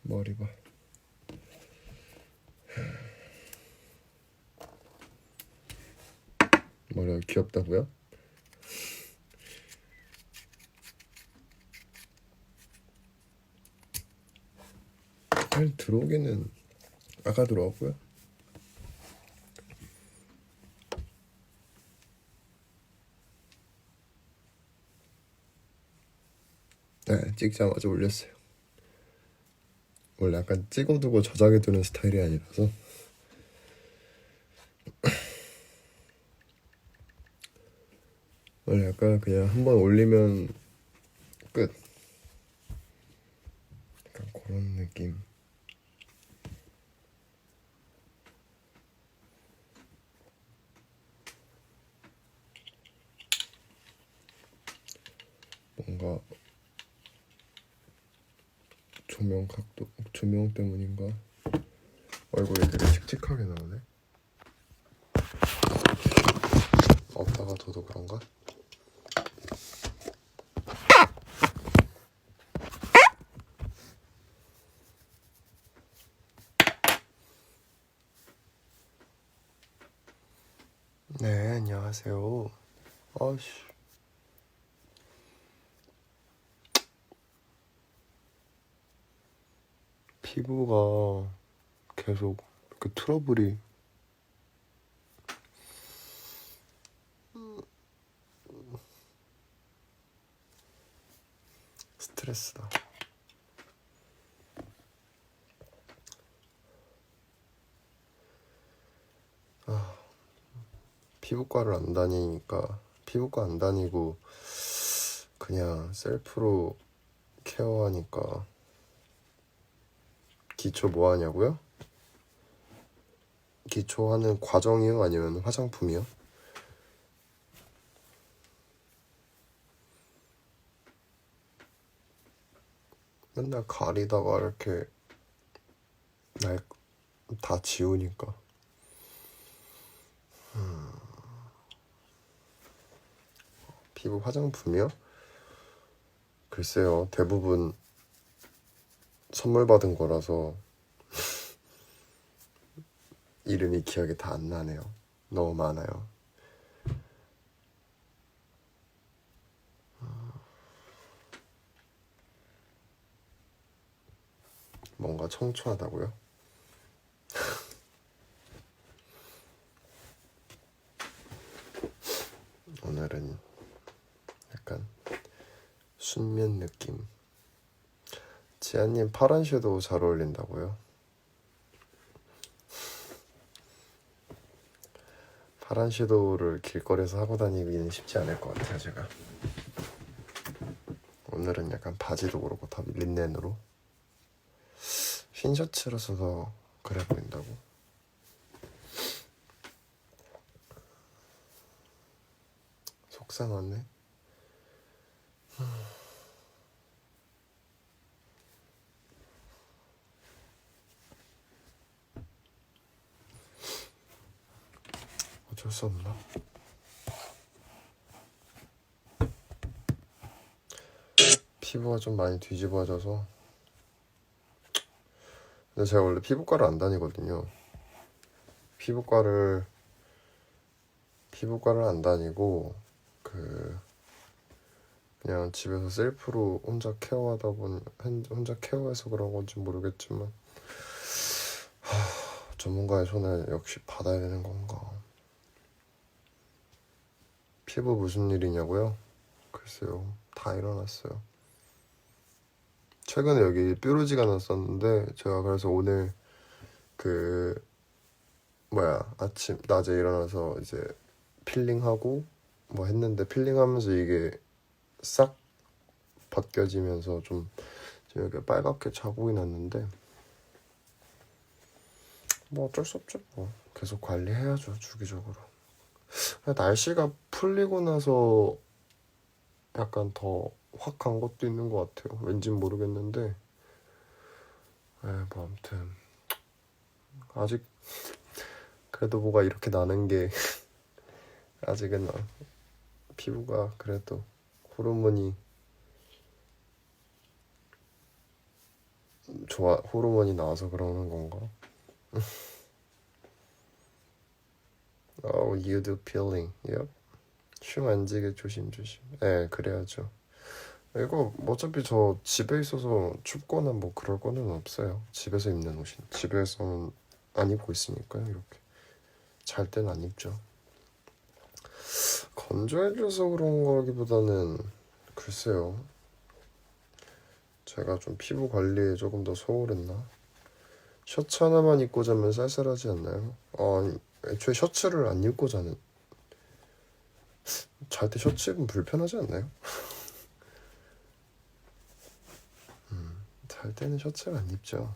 머리 봐. 머리가 귀엽다고요? 잘 들어오기는 아까 들어왔고요. 네, 찍자마자 올렸어요. 원래 약간 찍어두고 저장해두는 스타일이 아니라서. 원래 약간 그냥 한번 올리면 끝. 약간 그런 느낌. 뭔가 조명 각도, 조명 때문인가? 얼굴이 되게 칙칙하게 나오네. 없다가 더도 그런가? 네, 안녕하세요. 아씨. 피부가 계속 그 트러블이 스트레스다. 피부과를 안 다니니까 피부과 안 다니고 그냥 셀프로 케어하니까. 기초 뭐 하냐고요? 기초 하는 과정이요? 아니면 화장품이요? 맨날 가리다가 이렇게 날 다 지우니까. 피부 화장품이요? 글쎄요, 대부분 선물 받은 거라서 이름이 기억이 다 안 나네요. 너무 많아요. 뭔가 청초하다고요? 오늘은 약간 순면 느낌. 지아님 파란 섀도우 잘 어울린다고요? 파란 섀도우를 길거리에서 하고 다니기는 쉽지 않을 것 같아요, 제가. 오늘은 약간 바지도 그렇고 다 린넨으로. 흰 셔츠라서 더 그래 보인다고? 속상하네. 어쩔 수 없나? 피부가 좀 많이 뒤집어져서. 근데 제가 원래 피부과를 안 다니거든요. 피부과를 안 다니고 그냥 집에서 셀프로 혼자 케어하다 보니 혼자 케어해서 그런 건지 모르겠지만 전문가의 손을 역시 받아야 되는 건가. 피부 무슨 일이냐고요? 글쎄요, 다 일어났어요. 최근에 여기 뾰루지가 났었는데 제가 그래서 오늘 낮에 일어나서 이제 필링하고 뭐 했는데 필링하면서 이게 싹 벗겨지면서 좀 여기 빨갛게 자국이 났는데 뭐 어쩔 수 없죠. 뭐 계속 관리해야죠, 주기적으로. 날씨가 풀리고 나서 약간 더 확 간 것도 있는 것 같아요. 왠진 모르겠는데. 뭐 아무튼 아직 그래도 뭐가 이렇게 나는 게 아직은 피부가 그래도 호르몬이 호르몬이 나와서 그러는 건가? Oh, you do peeling. Yep. 춤 안 지게 조심조심. 네, 그래야죠. 이거 어차피 저 집에 있어서 춥거나 뭐 그럴 거는 없어요. 집에서 입는 옷이. 집에서는 안 입고 있으니까요. 이렇게. 잘 땐 안 입죠. 건조해져서 그런 거기보다는 글쎄요. 제가 좀 피부 관리에 조금 더 소홀했나? 셔츠 하나만 입고 자면 쌀쌀하지 않나요? 애초에 셔츠를 안 입고 자는 잘 때 셔츠 입으면 불편하지 않나요? 잘 때는 셔츠를 안 입죠.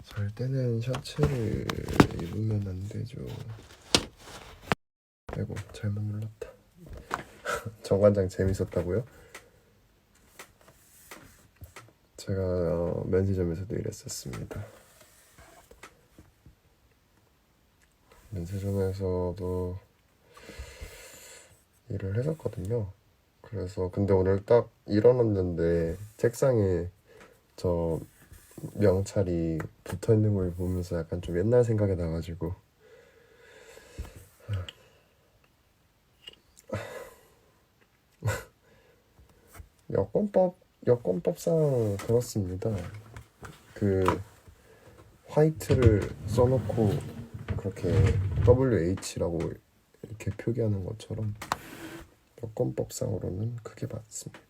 잘 때는 셔츠를 입으면 안 되죠. 아이고 잘못 눌렀다. 정관장 재밌었다고요? 제가 면세점에서도 일했었습니다. 면세점에서도 일을 했었거든요. 그래서 근데 오늘 딱 일어났는데 책상에 저 명찰이 붙어 있는 걸 보면서 약간 좀 옛날 생각이 나가지고 여권법상 그렇습니다. 그 화이트를 써놓고 그렇게 WH라고 이렇게 표기하는 것처럼 여권법상으로는 그게 맞습니다.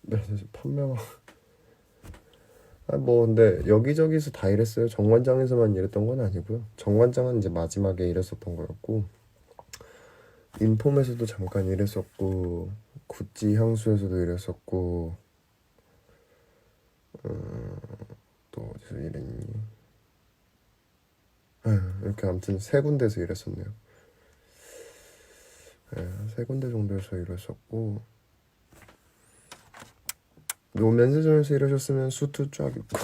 네, 판매왕. 뭐 근데 여기저기서 다 일했어요. 정관장에서만 일했던 건 아니고요. 정관장은 이제 마지막에 일했었던 거였고 인폼에서도 잠깐 일했었고 구찌 향수에서도 일했었고 또 어디서 일했니? 이렇게 아무튼 세 군데에서 일했었네요. 세 군데 정도에서 일했었고 면세점에서 일하셨으면 수트 쫙 입고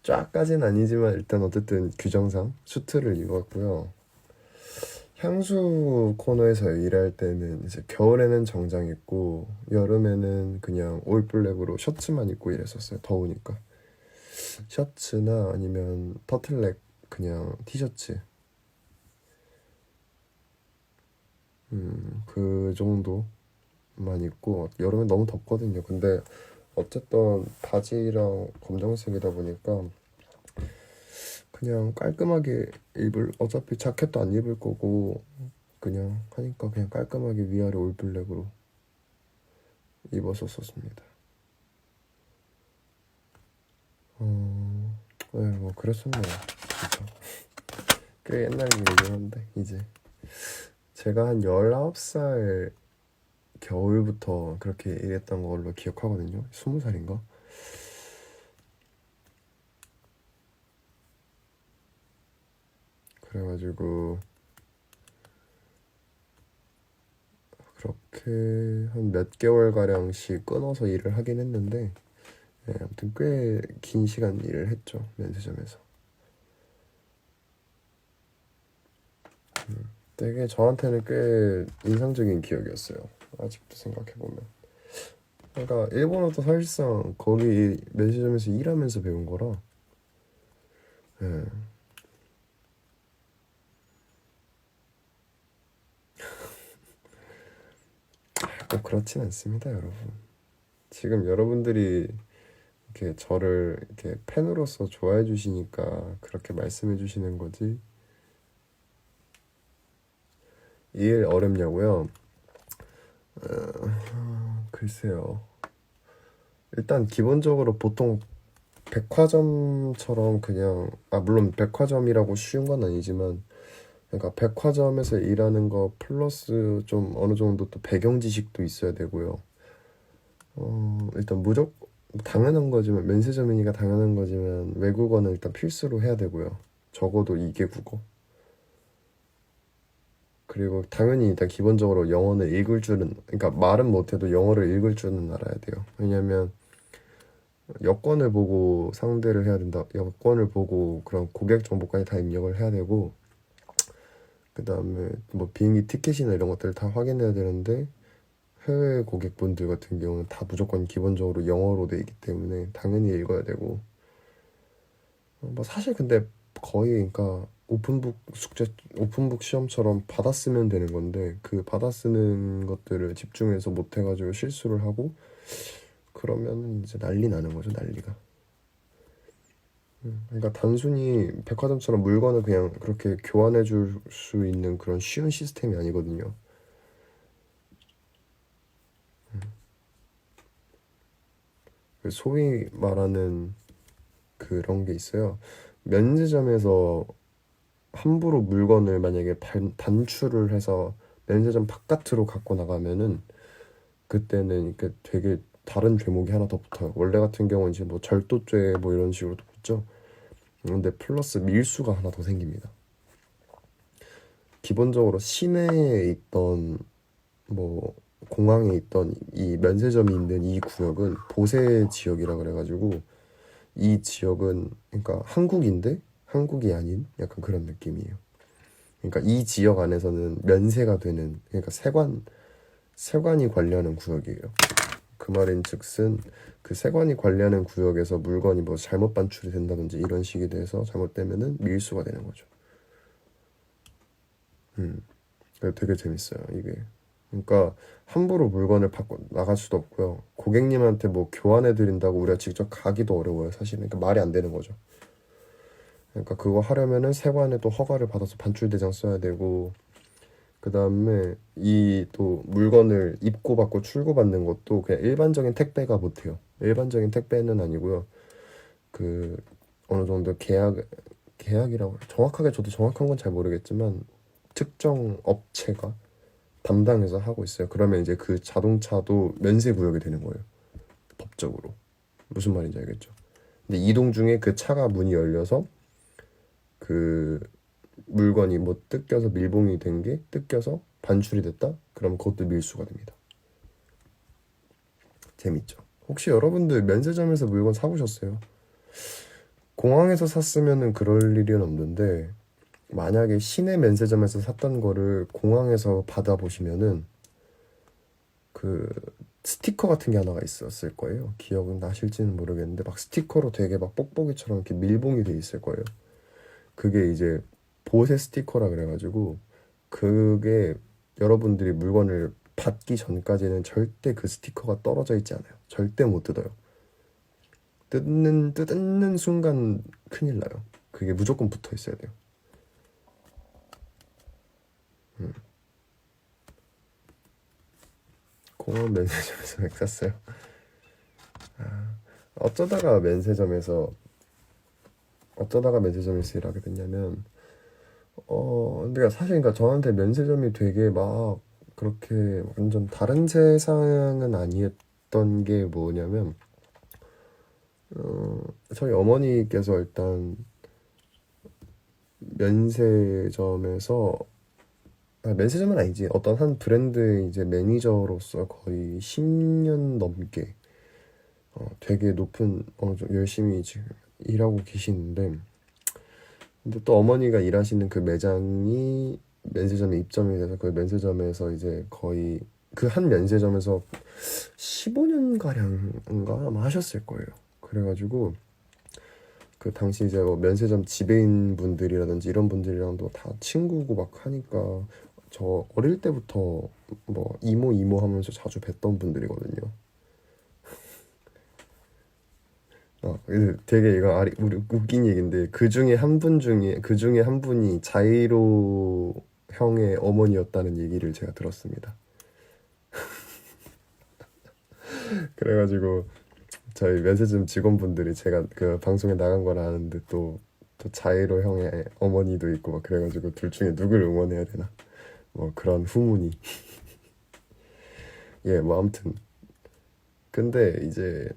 쫙까지는 아니지만 일단 어쨌든 규정상 수트를 입었고요. 향수 코너에서 일할 때는 이제 겨울에는 정장 입고 여름에는 그냥 올블랙으로 셔츠만 입고 일했었어요. 더우니까 셔츠나 아니면 터틀넥 그냥 티셔츠 그 정도만 입고 여름엔 너무 덥거든요. 근데 어쨌든 바지랑 검정색이다 보니까 그냥 깔끔하게 어차피 자켓도 안 입을 거고 그냥 하니까 그냥 깔끔하게 위아래 올블랙으로 입었었습니다. 뭐 그랬었네요. 진짜 꽤 옛날 일이긴 한데 이제 제가 한 19살 겨울부터 그렇게 일했던 걸로 기억하거든요. 20살인가? 그래가지고 그렇게 한 몇 개월가량씩 끊어서 일을 하긴 했는데 아무튼 꽤 긴 시간 일을 했죠. 면세점에서. 되게 저한테는 꽤 인상적인 기억이었어요. 아직도 생각해보면. 그러니까 일본어도 사실상 거기 면세점에서 일하면서 배운 거라 예. 꼭 그렇진 않습니다, 여러분. 지금 여러분들이 이렇게 저를 이렇게 팬으로서 좋아해 주시니까 그렇게 말씀해 주시는 거지. 이 일 어렵냐고요? 글쎄요. 일단 기본적으로 보통 백화점처럼 그냥 물론 백화점이라고 쉬운 건 아니지만 그러니까 백화점에서 일하는 거 플러스 좀 어느 정도 또 배경 지식도 있어야 되고요. 일단 무조건 당연한 거지만 면세점이니까 당연한 거지만 외국어는 일단 필수로 해야 되고요. 적어도 2개국어. 그리고 당연히 일단 기본적으로 영어는 읽을 줄은 그러니까 말은 못해도 영어를 읽을 줄은 알아야 돼요. 왜냐면 여권을 보고 상대를 해야 된다. 여권을 보고 그런 고객 정보까지 다 입력을 해야 되고 그 다음에 뭐 비행기 티켓이나 이런 것들을 다 확인해야 되는데 해외 고객분들 같은 경우는 다 무조건 기본적으로 영어로 돼 있기 때문에 당연히 읽어야 되고 뭐 사실 근데 거의 그러니까 오픈북 시험처럼 받아쓰면 되는 건데 그 받아쓰는 것들을 집중해서 못 해가지고 실수를 하고 그러면 이제 난리 나는 거죠, 난리가. 그러니까 단순히 백화점처럼 물건을 그냥 그렇게 교환해 줄 수 있는 그런 쉬운 시스템이 아니거든요. 그 소위 말하는 그런 게 있어요. 면세점에서 함부로 물건을 만약에 반출을 해서 면세점 바깥으로 갖고 나가면은 그때는 이렇게 되게 다른 죄목이 하나 더 붙어요. 원래 같은 경우는 이제 뭐 절도죄 뭐 이런 식으로도 붙죠. 근데 플러스 밀수가 하나 더 생깁니다. 기본적으로 시내에 있던 뭐 공항에 있던 이 면세점이 있는 이 구역은 보세 지역이라 그래가지고 이 지역은 그러니까 한국인데 한국이 아닌 약간 그런 느낌이에요. 그러니까 이 지역 안에서는 면세가 되는 그러니까 세관이 관리하는 구역이에요. 그 말인즉슨 그 세관이 관리하는 구역에서 물건이 뭐 잘못 반출이 된다든지 이런 식이 돼서 잘못되면은 밀수가 되는 거죠. 되게 재밌어요, 이게. 그러니까 함부로 물건을 받고 나갈 수도 없고요. 고객님한테 뭐 교환해 드린다고 우리가 직접 가기도 어려워요, 사실은. 그러니까 말이 안 되는 거죠. 그러니까 그거 하려면은 세관에 또 허가를 받아서 반출 대장 써야 되고 그 다음에 이 또 물건을 입고 받고 출고받는 것도 그냥 일반적인 택배가 못해요. 일반적인 택배는 아니고요. 그 어느 정도 계약이라고 정확하게 저도 정확한 건 잘 모르겠지만 특정 업체가 담당해서 하고 있어요. 그러면 이제 그 자동차도 면세 구역이 되는 거예요. 법적으로. 무슨 말인지 알겠죠? 근데 이동 중에 그 차가 문이 열려서 그 물건이 뭐 뜯겨서 밀봉이 된 게 뜯겨서 반출이 됐다? 그럼 그것도 밀수가 됩니다. 재밌죠? 혹시 여러분들 면세점에서 물건 사보셨어요? 공항에서 샀으면은 그럴 일은 없는데 만약에 시내 면세점에서 샀던 거를 공항에서 받아보시면은 그 스티커 같은 게 하나가 있었을 거예요. 기억은 나실지는 모르겠는데 막 스티커로 되게 막 뽁뽁이처럼 이렇게 밀봉이 돼 있을 거예요. 그게 이제 보세 스티커라 그래가지고 그게 여러분들이 물건을 받기 전까지는 절대 그 스티커가 떨어져 있지 않아요. 절대 못 뜯어요. 뜯는 순간 큰일 나요. 그게 무조건 붙어 있어야 돼요. 공원 면세점에서 맥 샀어요. 어쩌다가 면세점에서 일하게 됐냐면 근데 사실 그러니까 저한테 면세점이 되게 막 그렇게 완전 다른 세상은 아니었던 게 뭐냐면 저희 어머니께서 일단 면세점에서 면세점은 아니지 어떤 한 브랜드 이제 매니저로서 거의 10년 넘게 되게 높은 어느 정도 열심히 지금 일하고 계시는데 근데 또 어머니가 일하시는 그 매장이 면세점에 입점이 돼서 그 면세점에서 이제 거의 그 한 면세점에서 15년 가량인가 아마 하셨을 거예요. 그래가지고 그 당시 이제 뭐 면세점 지배인 분들이라든지 이런 분들이랑도 다 친구고 막 하니까 저 어릴 때부터 뭐 이모 하면서 자주 뵀던 분들이거든요. 되게 이거 우리 웃긴 얘기인데 그 중에 한 분이 자이로 형의 어머니였다는 얘기를 제가 들었습니다. 그래가지고 저희 면세점 직원분들이 제가 그 방송에 나간 걸 아는데 또 자이로 형의 어머니도 있고 막 그래가지고 둘 중에 누굴 응원해야 되나 뭐 그런 후문이 예 뭐 아무튼 근데 이제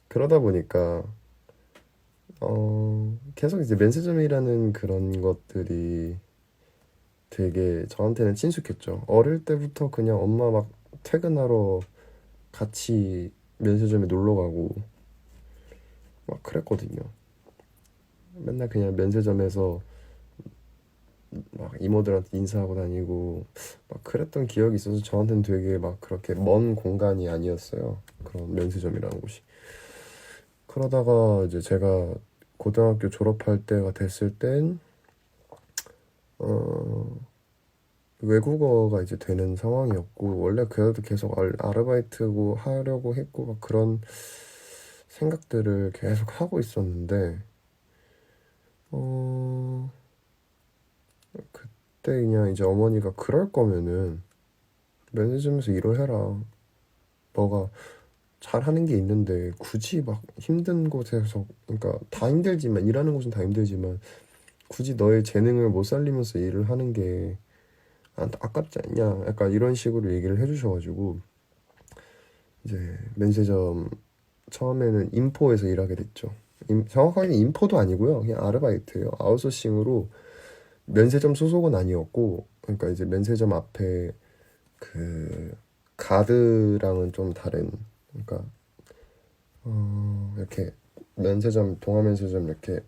그러다 보니까 계속 이제 면세점이라는 그런 것들이 되게 저한테는 친숙했죠. 어릴 때부터 그냥 엄마 막 퇴근하러 같이 면세점에 놀러 가고 막 그랬거든요. 맨날 그냥 면세점에서 막 이모들한테 인사하고 다니고 막 그랬던 기억이 있어서 저한테는 되게 막 그렇게 먼 공간이 아니었어요. 그런 면세점이라는 곳이. 그러다가 이제 제가 고등학교 졸업할 때가 됐을 땐 어, 외국어가 이제 되는 상황이었고 원래 그래도 계속 아르바이트고 하려고 했고 막 그런 생각들을 계속 하고 있었는데 어, 그때 그냥 이제 어머니가 그럴 거면은 면세점에서 일을 해라. 너가 잘하는 게 있는데 굳이 막 힘든 곳에서 그러니까 다 힘들지만 일하는 곳은 다 힘들지만 굳이 너의 재능을 못 살리면서 일을 하는 게 아깝지 않냐? 약간 이런 식으로 얘기를 해주셔가지고 이제 면세점 처음에는 인포에서 일하게 됐죠. 정확하게 인포도 아니고요. 그냥 아르바이트예요. 아웃소싱으로 면세점 소속은 아니었고 그러니까 이제 면세점 앞에 그 가드랑은 좀 다른 그러니까 이렇게 면세점 동화면세점 이렇게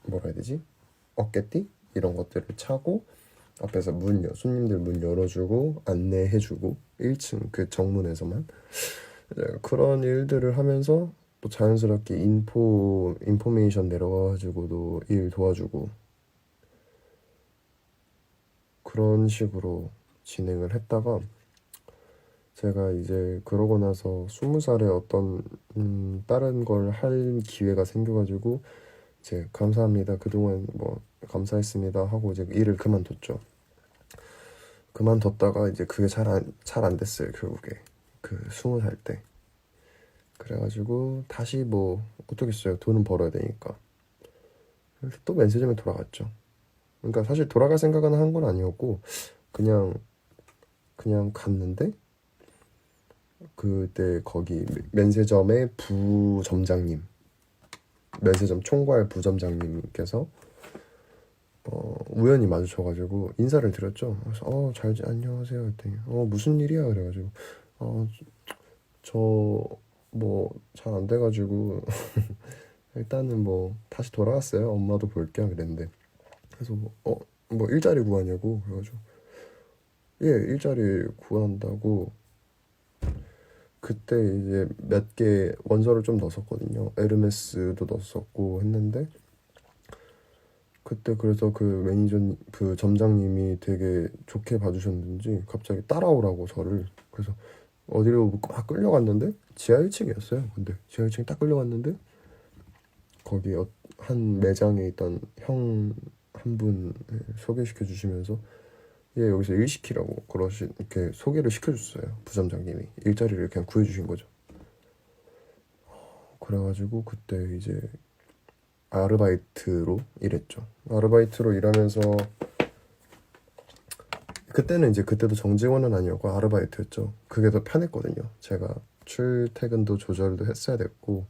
뭐라 해야 되지? 어깨띠 이런 것들을 차고 앞에서 손님들 문 열어주고 안내해주고 1층 그 정문에서만 그런 일들을 하면서 또 자연스럽게 인포메이션 내려가가지고도 일 도와주고 그런 식으로 진행을 했다가 제가 이제 그러고 나서 20살에 어떤 다른 걸 할 기회가 생겨가지고 이제 감사합니다. 그동안 뭐 감사했습니다 하고 이제 일을 그만뒀죠. 그만뒀다가 이제 그게 잘 안 됐어요. 결국에 그 20살 때. 그래가지고 다시 뭐 어떻겠어요. 돈은 벌어야 되니까. 그래서 또 면세점에 돌아갔죠. 그러니까 사실 돌아갈 생각은 한 건 아니었고 그냥 갔는데 그때 거기 면세점의 부점장님, 면세점 총괄 부점장님께서 우연히 마주쳐가지고 인사를 드렸죠. 그래서 안녕하세요 했더니 무슨 일이야 그래가지고 저 뭐 잘 안 돼가지고 일단은 뭐 다시 돌아왔어요. 엄마도 볼게요 그랬는데 그래서 뭐 일자리 구하냐고 그래가지고 예 일자리 구한다고 그때 이제 몇 개 원서를 좀 넣었었거든요. 에르메스도 넣었었고 했는데 그때 그래서 그 매니저 그 점장님이 되게 좋게 봐주셨는지 갑자기 따라오라고 저를 그래서 어디로 막 끌려갔는데 지하 1층이었어요. 근데 지하 1층 딱 끌려갔는데 거기 한 매장에 있던 형 한 분 소개시켜 주시면서 예 여기서 일 시키라고 이렇게 소개를 시켜줬어요. 부점장님이 일자리를 그냥 구해주신 거죠. 그래가지고 그때 이제 아르바이트로 일했죠. 아르바이트로 일하면서 그때는 이제 그때도 정직원은 아니었고 아르바이트였죠. 그게 더 편했거든요. 제가 출퇴근도 조절도 했어야 됐고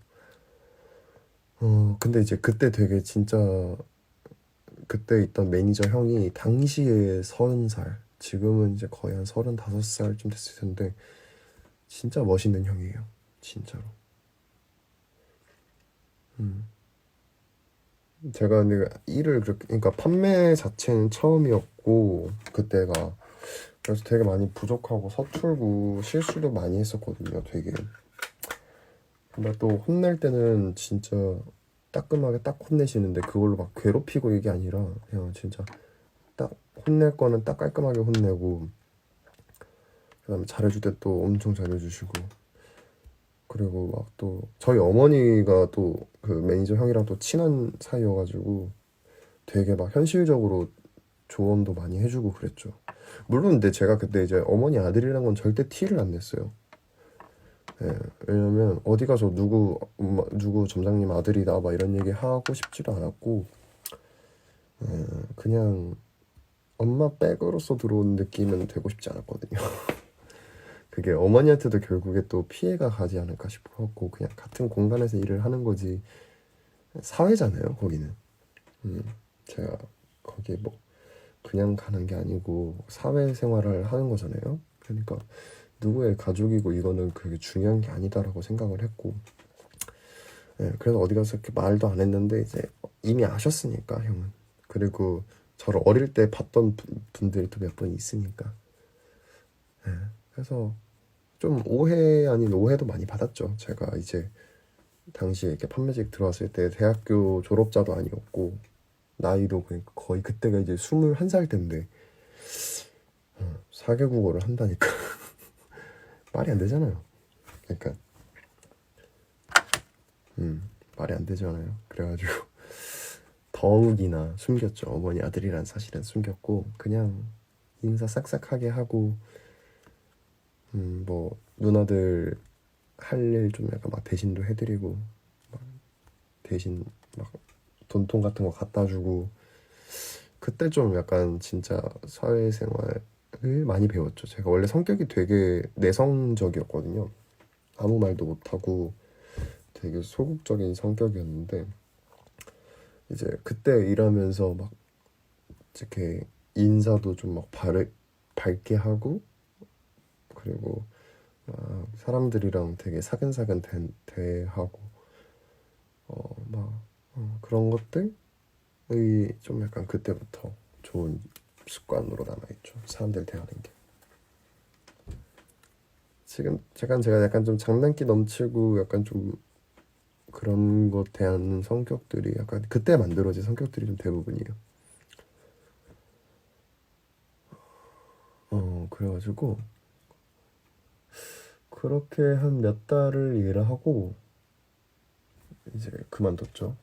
근데 이제 그때 되게 진짜 그때 있던 매니저 형이 당시에 30살 지금은 이제 거의 한 35살쯤 됐을 텐데 진짜 멋있는 형이에요. 진짜로. 제가 근데 일을 그렇게 그러니까 판매 자체는 처음이었고 그때가 그래서 되게 많이 부족하고 서툴고 실수도 많이 했었거든요. 되게 근데 또 혼낼 때는 진짜 따끔하게 딱 혼내시는데 그걸로 막 괴롭히고 이게 아니라 그냥 진짜 딱 혼낼 거는 딱 깔끔하게 혼내고 그다음에 잘해줄 때 또 엄청 잘해주시고 그리고 막 또 저희 어머니가 또 그 매니저 형이랑 또 친한 사이여가지고 되게 막 현실적으로 조언도 많이 해주고 그랬죠. 물론 근데 제가 그때 이제 어머니 아들이란 건 절대 티를 안 냈어요. 예, 왜냐면 어디 가서 누구 점장님 아들이다 막 이런 얘기 하고 싶지도 않았고 그냥 엄마 백으로서 들어온 느낌은 되고 싶지 않았거든요. 그게 어머니한테도 결국에 또 피해가 가지 않을까 싶어갖고 그냥 같은 공간에서 일을 하는 거지 사회잖아요 거기는. 제가 거기 뭐 그냥 가는 게 아니고 사회생활을 하는 거잖아요. 그러니까 누구의 가족이고 이거는 그게 중요한 게 아니다라고 생각을 했고 그래서 어디 가서 이렇게 말도 안 했는데 이제 이미 아셨으니까 형은 그리고 저를 어릴 때 봤던 분들이 또 몇 분 있으니까. 예, 그래서 좀 오해 아닌 오해도 많이 받았죠. 제가 이제 당시에 이렇게 판매직 들어왔을 때 대학교 졸업자도 아니었고 나이도 그러니까 거의 그때가 이제 21살 때인데 4개국어를 한다니까 말이 안 되잖아요. 그러니까 말이 안 되잖아요. 그래가지고 더욱이나 숨겼죠. 어머니 아들이란 사실은 숨겼고 그냥 인사 싹싹하게 하고 뭐 누나들 할 일 좀 약간 막 대신도 해드리고 막 대신 막 돈통 같은 거 갖다 주고 그때 좀 약간 진짜 사회생활을 많이 배웠죠. 제가 원래 성격이 되게 내성적이었거든요. 아무 말도 못하고 되게 소극적인 성격이었는데 이제 그때 일하면서 막 이렇게 인사도 좀 막 밝게 하고 그리고 막 사람들이랑 되게 사근사근 대하고 막 그런 것들이 좀 약간 그때부터 좋은 습관으로 남아있죠. 사람들 대하는 게. 지금 제가 약간 좀 장난기 넘치고 약간 좀 그런 것 대하는 성격들이 약간 그때 만들어진 성격들이 좀 대부분이에요. 그래가지고 그렇게 한 몇 달을 일을 하고 이제 그만뒀죠.